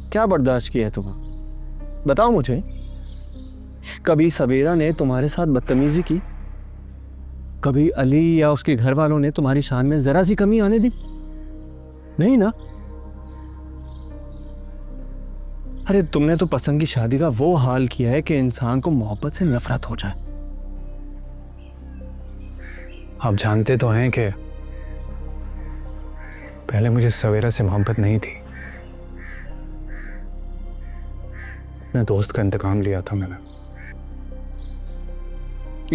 क्या बर्दाश्त किया है तुम्हें, बताओ मुझे। कभी सवेरा ने तुम्हारे साथ बदतमीजी की? कभी अली या उसके घर वालों ने तुम्हारी शान में जरा सी कमी आने दी? नहीं ना। अरे तुमने तो पसंद की शादी का वो हाल किया है कि इंसान को मोहब्बत से नफरत हो जाए। आप जानते तो हैं कि पहले मुझे सवेरा से मोहब्बत नहीं थी। अपने दोस्त का इंतकाम लिया था मैंने।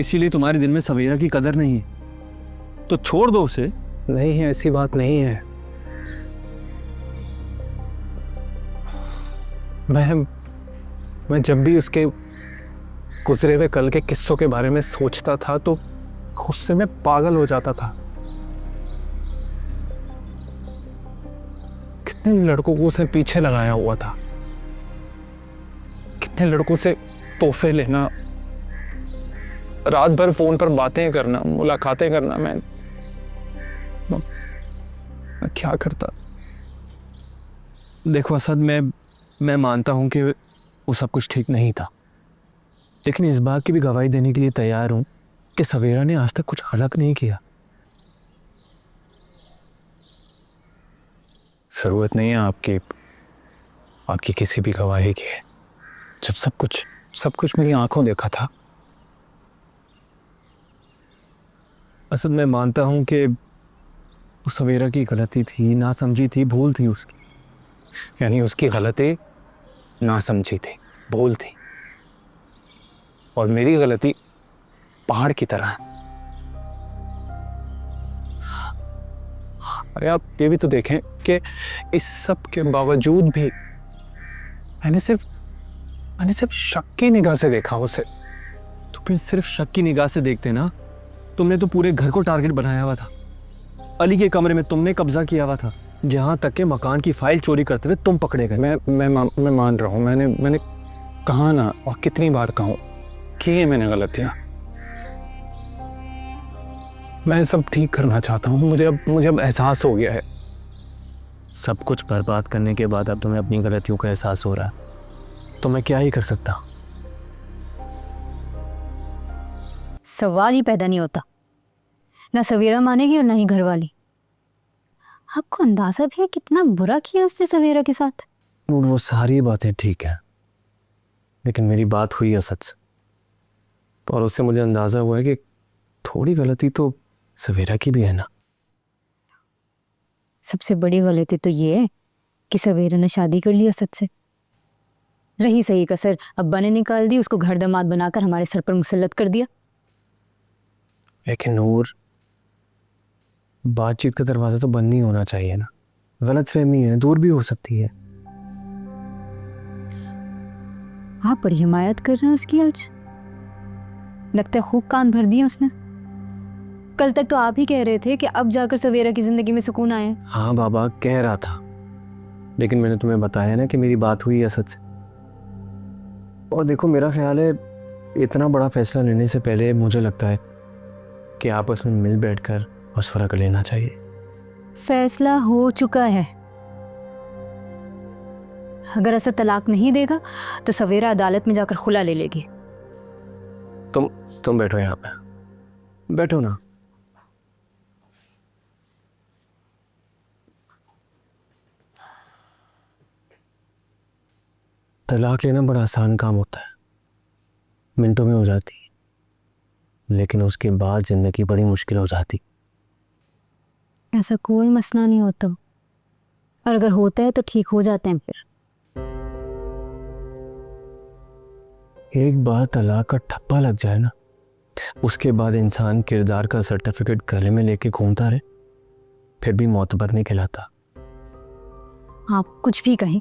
इसीलिए तुम्हारे दिल में सवेरा की कदर नहीं है, तो छोड़ दो उसे। नहीं है, ऐसी बात नहीं है। मैं जब भी उसके गुजरे हुए कल के किस्सों के बारे में सोचता था तो गुस्से में पागल हो जाता था। कितने लड़कों को उसने पीछे लगाया हुआ था, कितने लड़कों से तोहफे लेना, रात भर फोन पर बातें करना, मुलाकातें करना। मैं क्या करता। देखो असद, मैं मानता हूं कि वो सब कुछ ठीक नहीं था, लेकिन इस बात की भी गवाही देने के लिए तैयार हूं कि सवेरा ने आज तक कुछ अलग नहीं किया। जरूरत नहीं है आपकी किसी भी गवाही की। जब सब कुछ मेरी आंखों देखा था। असद, मैं मानता हूं कि वो सवेरा की गलती थी, ना समझी थी, भूल थी उसकी। यानी उसकी गलती ना समझी थी, भूल थी, और मेरी गलती पहाड़ की तरह है। अरे आप ये भी तो देखें कि इस सब के बावजूद भी मैंने सिर्फ शक की निगाह से देखा उसे। तो फिर सिर्फ शक की निगाह से देखते ना। तुमने तो पूरे घर को टारगेट बनाया हुआ था। अली के कमरे में तुमने कब्जा किया हुआ था, जहां तक के मकान की फाइल चोरी करते हुए तुम पकड़े गए। मैं मान रहा हूँ, मैंने कहा ना, और कितनी बार कहूँ कि मैंने गलतियां। मैं सब ठीक करना चाहता हूँ। मुझे अब एहसास हो गया है। सब कुछ बर्बाद करने के बाद अब तुम्हें अपनी गलतियों का एहसास हो रहा है, तो मैं क्या ही कर सकता। सवाल ही पैदा नहीं होता। ना सवेरा मानेगी और ना ही घर वाली। आपको अंदाजा भी है कितना बुरा किया उसने सवेरा के साथ? वो सारी बातें ठीक है, लेकिन मेरी बात हुई असद से, और उससे मुझे अंदाजा हुआ है कि थोड़ी गलती तो सवेरा की भी है ना। सबसे बड़ी गलती तो ये है कि सवेरा ने शादी कर ली असद से। रही सही कसर अब्बा ने निकाल दी, उसको घर दामाद बनाकर हमारे सर पर मुसल्लत कर दिया। लेकिन नूर, बातचीत का दरवाजा तो बंद नहीं होना चाहिए ना। गलतफहमी है, दूर भी हो सकती है। आप बड़ी हिमायत कर रहे हैं उसकी आज। लगता है खूब कान भर दिए उसने। कल तक तो आप ही कह रहे थे कि अब जाकर सवेरा की जिंदगी में सुकून आया। हाँ बाबा, कह रहा था, लेकिन मैंने तुम्हें बताया ना कि मेरी बात हुई असद से। और देखो, मेरा ख्याल है इतना बड़ा फैसला लेने से पहले मुझे लगता है कि आपस में मिल बैठकर मशवरा कर लेना चाहिए। फैसला हो चुका है। अगर असद तलाक नहीं देगा तो सवेरा अदालत में जाकर खुला ले लेगी। तुम बैठो यहाँ पे, बैठो ना। तलाक लेना बड़ा आसान काम होता है, मिनटों में हो जाती है, लेकिन उसके बाद जिंदगी बड़ी मुश्किल हो जाती। ऐसा कोई मसला नहीं होता, और अगर होता है तो ठीक हो जाते हैं। फिर एक बार तलाक का ठप्पा लग जाए ना, उसके बाद इंसान किरदार का सर्टिफिकेट गले में लेके घूमता रहे, फिर भी मोतबर नहीं कहलाता। आप कुछ भी कहें,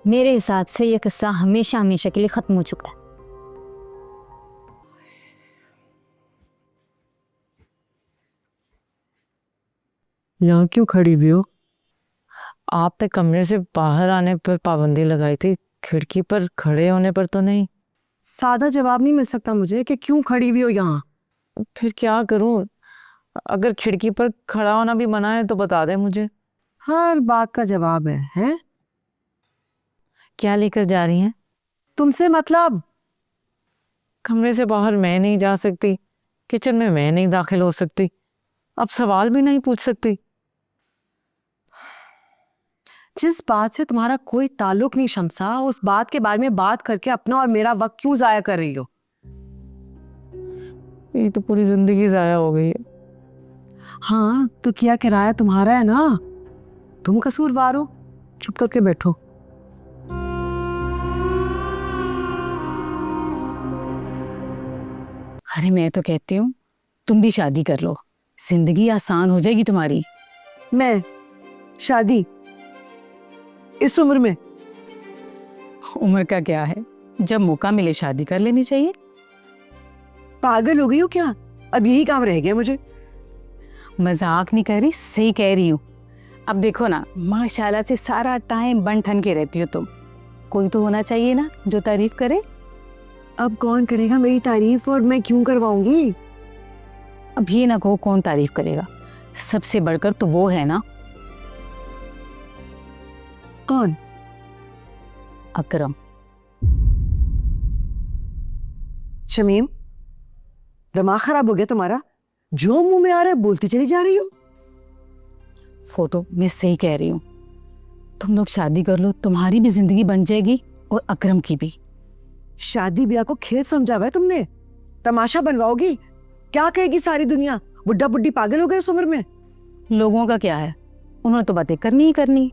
मेरे हिसाब से यह किस्सा हमेशा हमेशा के लिए खत्म हो चुका है। यहाँ क्यों खड़ी हुई हो? आपने कमरे से बाहर आने पर पाबंदी लगाई थी, खिड़की पर खड़े होने पर तो नहीं। सादा जवाब नहीं मिल सकता मुझे कि क्यों खड़ी हुई हो यहाँ? फिर क्या करूं? अगर खिड़की पर खड़ा होना भी मना है तो बता दे मुझे। हर बात का जवाब है, हैं? क्या लेकर जा रही हैं? तुमसे मतलब? कमरे से बाहर मैं नहीं जा सकती, किचन में मैं नहीं दाखिल हो सकती, अब सवाल भी नहीं पूछ सकती। जिस बात से तुम्हारा कोई ताल्लुक नहीं शम्सा, उस बात के बारे में बात करके अपना और मेरा वक्त क्यों जाया कर रही हो? ये तो पूरी जिंदगी जाया हो गई है। हाँ तो किया किराया तुम्हारा है ना, तुम कसूरवार हो। चुप करके बैठो। अरे मैं तो कहती हूँ तुम भी शादी कर लो, जिंदगी आसान हो जाएगी तुम्हारी। मैं शादी इस उम्र में? उम्र का क्या है, जब मौका मिले शादी कर लेनी चाहिए। पागल हो गई हो क्या? अब यही काम रह गया मुझे। मजाक नहीं कर रही, सही कह रही हूँ। अब देखो ना, माशाल्लाह से सारा टाइम बन ठन के रहती हो तुम, कोई तो होना चाहिए ना जो तारीफ करे। अब कौन करेगा मेरी तारीफ, और मैं क्यों करवाऊंगी? अब ये ना कहो कौन तारीफ करेगा, सबसे बढ़कर तो वो है ना, कौन? अकरम। शमीम, दिमाग खराब हो गया तुम्हारा? जो मुंह में आ रहा है बोलती चली जा रही हो। फोटो मैं सही कह रही हूँ, तुम लोग शादी कर लो, तुम्हारी भी जिंदगी बन जाएगी और अकरम की भी। शादी ब्याह को खेल समझा हुआ है तुमने, तमाशा बनवाओगी? क्या कहेगी सारी दुनिया, बुढ़ा बुढ़ी पागल हो गए इस उम्र में? लोगों का क्या है, उन्होंने तो बातें करनी ही करनी।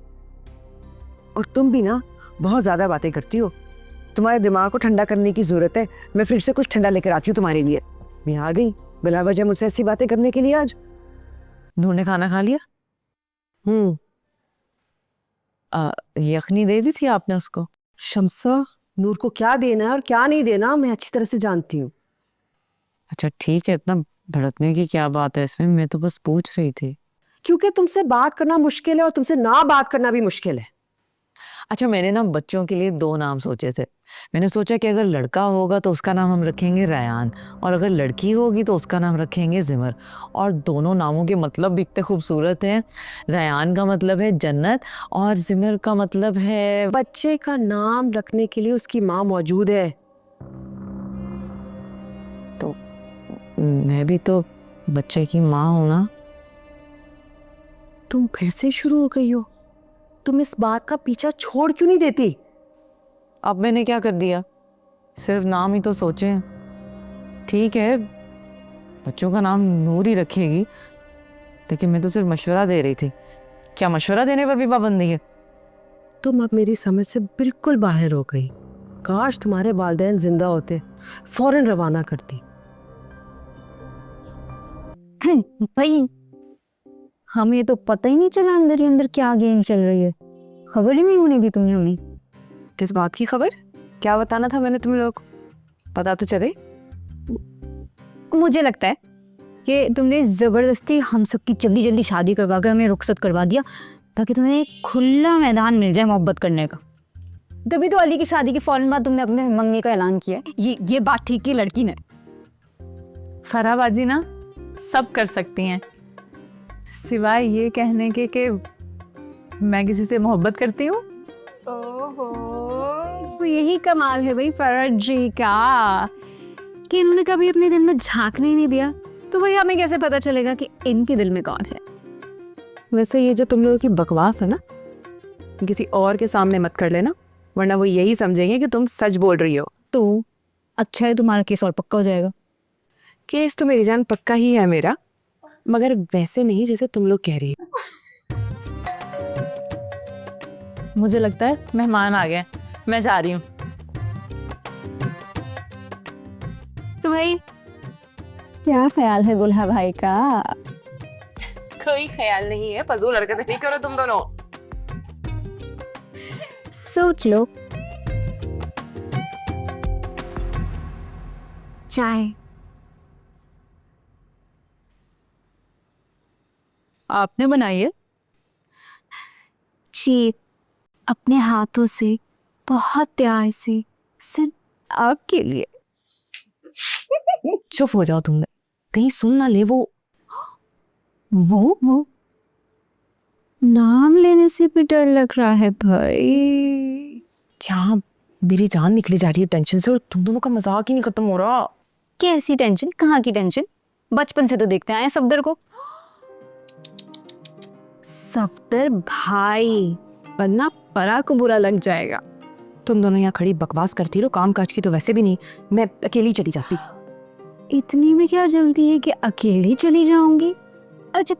और तुम भी ना बहुत ज्यादा बातें करती हो, तुम्हारे दिमाग को ठंडा करने की जरूरत है। मैं फिर से कुछ ठंडा लेकर आती हूँ तुम्हारे लिए। मैं आ गई बिला वजह मुझसे ऐसी बातें करने के लिए आज। नूर ने खाना खा लिया? यखनी दे दी थी आपने उसको? शम्सा, नूर को क्या देना है और क्या नहीं देना मैं अच्छी तरह से जानती हूँ। अच्छा ठीक है, इतना भड़कने की क्या बात है इसमें, मैं तो बस पूछ रही थी। क्योंकि तुमसे बात करना मुश्किल है और तुमसे ना बात करना भी मुश्किल है। अच्छा, मैंने ना बच्चों के लिए 2 नाम सोचे थे। मैंने सोचा कि अगर लड़का होगा तो उसका नाम हम रखेंगे रयान, और अगर लड़की होगी तो उसका नाम रखेंगे जिमर। और दोनों नामों के मतलब भी इतने खूबसूरत हैं। रयान का मतलब है जन्नत और जिमर का मतलब है। बच्चे का नाम रखने के लिए उसकी माँ मौजूद है। तो मैं भी तो बच्चे की माँ हूं ना। तुम फिर से शुरू हो गई हो। तुम इस बात का पीछा छोड़ क्यों नहीं देती? अब मैंने क्या कर दिया, सिर्फ नाम ही तो सोचे हैं। ठीक है, बच्चों का नाम नूर ही रखेगी, लेकिन मैं तो सिर्फ मशवरा दे रही थी। क्या मशवरा देने पर भी पाबंदी है? तुम अब मेरी समझ से बिल्कुल बाहर हो गई। काश तुम्हारे वालिदैन जिंदा होते, फौरन रवाना करती। भाई हमें तो पता ही नहीं चला अंदर ही अंदर क्या गेम चल रही है, खबर ही नहीं होने दी तुमने हमें। किस बात की खबर? क्या बताना था मैंने तुम लोग, पता तो चले। मुझे लगता है कि तुमने ज़बरदस्ती हम सब की जल्दी जल्दी शादी करवा कर हमें रुखसत करवा दिया, ताकि तुम्हें एक खुला मैदान मिल जाए मोहब्बत करने का। तभी तो अली की शादी के फौरन बाद तुमने अपने मंगनी का ऐलान किया। ये बात ठीक की लड़की ने। फराबाजी ना सब कर सकती हैं, सिवाय ये कहने के कि मैं किसी से मोहब्बत करती हूँ। तो यही कमाल है भाई फरहत जी का, कि इन्होंने कभी अपने दिल में झांकने ही नहीं दिया, तो भाई हमें कैसे पता चलेगा कि इनके दिल में कौन है। वैसे ये जो तुम लोगों की बकवास है ना, किसी और के सामने मत कर लेना, वरना वो यही समझेंगे कि तुम सच बोल रही हो। तो अच्छा है, तुम्हारा केस और पक्का हो जाएगा। केस तो मेरी जान पक्का ही है मेरा, मगर वैसे नहीं जैसे तुम लोग कह रही हो। मुझे लगता है मेहमान आ गए, मैं जा रही हूँ। तो भाई क्या ख्याल है दुल्हा भाई का? कोई ख्याल नहीं है, फजूल हरकतें नहीं करो तुम दोनों। सोच लो। चाय आपने बनाई है? जी, अपने हाथों से बहुत प्यार से, सिर्फ आपके लिए। चुप हो जाओ तुम, कहीं सुन ना ले वो। वो नाम लेने से भी डर लग रहा है भाई। क्या मेरी जान निकली जा रही है टेंशन से, और तुम दोनों का मजाक ही नहीं खत्म हो रहा। कैसी टेंशन? कहाँ की टेंशन? बचपन से तो देखते आए हैं सफदर को। सफदर भाई, वरना परा को बुरा लग जाएगा। तुम दोनों यहाँ खड़ी बकवास करती रहो, काम काज की तो वैसे भी नहीं, मैं अकेली चली जाती। इतनी में क्या जल्दी है कि अकेली चली जाऊंगी? अच्छा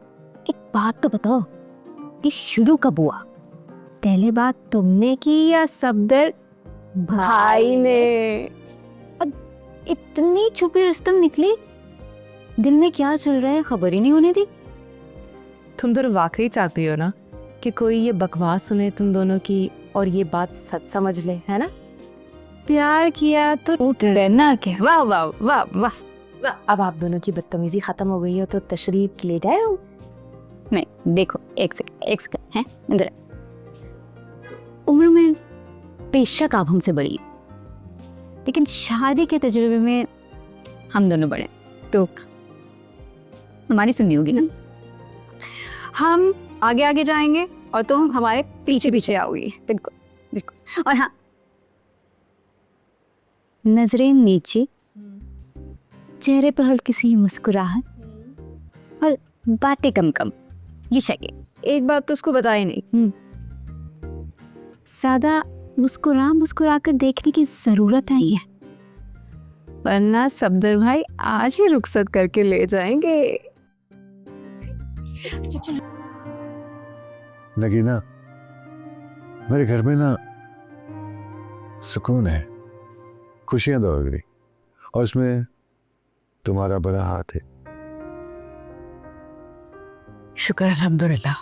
एक बात तो बताओ, कि शुरू कब हुआ? पहले बात तुमने की या सफदर भाई ने? अब इतनी छुपी रस्तम निकली, दिल में क्या चल रहा है खबर ही नहीं होने दी। तुम दोनों वाकई चाहती हो ना कि कोई ये बकवास सुने तुम दोनों की और ये बात सच समझ ले, है ना? प्यार किया तो टूट रहना क्या? वाह वाह वाह वाह। अब आप दोनों की बदतमीजी खत्म हो गई हो तो तशरीफ ले जाओ। नहीं देखो, एक सेकंड है इधर। उम्र में बेशक आप हमसे बड़ी, लेकिन शादी के तजुर्बे में हम दोनों बड़े, तो हमारी सुननी होगी ना। हम आगे आगे जाएंगे और तुम हमारे पीछे पीछे आओगी। बिल्कुल बिल्कुल। और हाँ, नजरें नीचे, चेहरे पर हल्की सी मुस्कुराहट और बातें कम कम, ये चाहिए। एक बात तो उसको बताई नहीं, सादा मुस्कुरा कर देखने की जरूरत नहीं है, वरना सफदर भाई आज ही रुखसत करके ले जाएंगे। नगीना, मेरे घर में ना सुकून है, खुशियां दौड़ गई, और उसमें तुम्हारा बड़ा हाथ है। शुक्र अल्हम्दुलिल्लाह।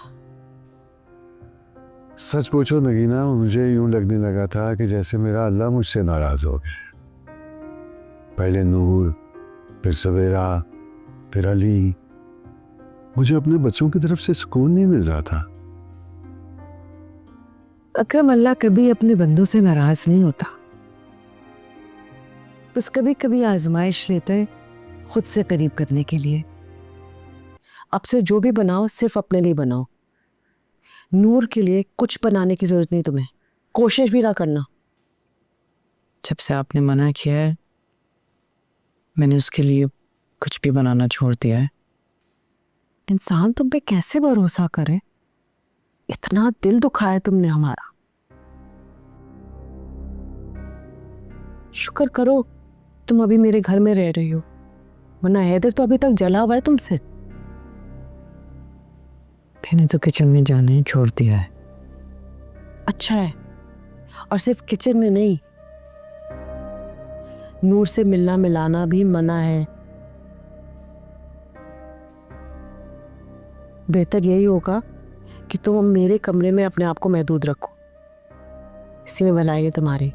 सच पूछो नगीना, मुझे यूं लगने लगा था कि जैसे मेरा अल्लाह मुझसे नाराज हो गया। पहले नूर, फिर सवेरा, फिर अली, मुझे अपने बच्चों की तरफ से सुकून नहीं मिल रहा था। अकरम, अल्लाह कभी अपने बंदों से नाराज नहीं होता, बस कभी कभी आजमाइश लेता है खुद से करीब करने के लिए। अब से जो भी बनाओ सिर्फ अपने लिए बनाओ, नूर के लिए कुछ बनाने की जरूरत नहीं, तुम्हें कोशिश भी ना करना। जब से आपने मना किया है मैंने उसके लिए कुछ भी बनाना छोड़ दिया है। इंसान तुम पे कैसे भरोसा करे? इतना दिल दुखाया तुमने हमारा। शुक्र करो तुम अभी मेरे घर में रह रही हो, वरना हैदर तो अभी तक जला हुआ है तुमसे। मैंने तो किचन में जाना ही छोड़ दिया है। अच्छा है, और सिर्फ किचन में नहीं, नूर से मिलना मिलाना भी मना है। बेहतर यही होगा कि तुम मेरे कमरे में अपने आप को महदूद रखो, इसी में भलाई है तुम्हारी।